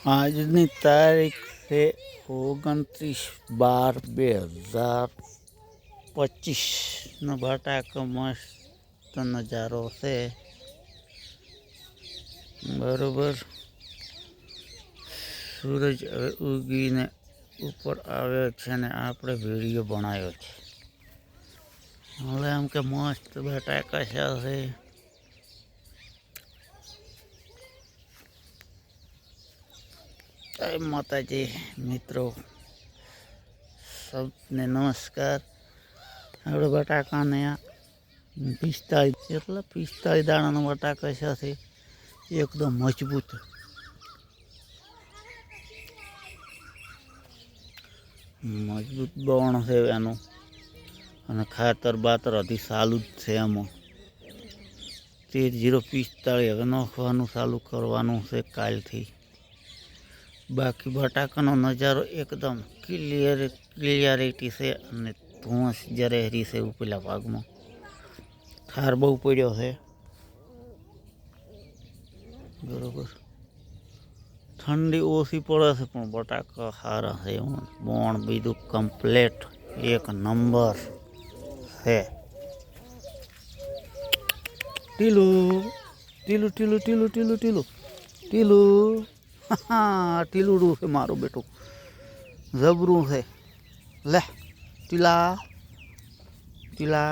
આજની તારીખ છે 29/12/2025 નો બટાકો મસ્ત નજારો છે બરોબર। સૂરજ હવે ઉગીને ઉપર આવ્યો છે અને આપણે વિડીયો બનાવ્યો છે। હવે એમ કે મસ્ત બટાકા છે। जय माताजी मित्रों, सबने नमस्कार। આપણે બટાકાને 45 દાણાનો બટાકા છે એકદમ મજબૂત બણ છે એનું અને ખાતર બાતર હજી ચાલુ જ છે। એમાં 13-045 હવે નાખવાનું ચાલુ કરવાનું છે કાલથી। बाकी बटाकानो नजारो एकदम क्लियरिटी से अने धुआंस जरेहरी से उपला भाग में ठार बहु पड़ो है बरोबर। ठंडी ओसी पड़े से पण बटाका सारा है बण बीजू कम्प्लेट एक नंबर है। टीलू टीलू टीलू टीलू टीलू टीलू टीलू हाँ टीलूडू है मारो बेटो जबरू है। ले टीला टीला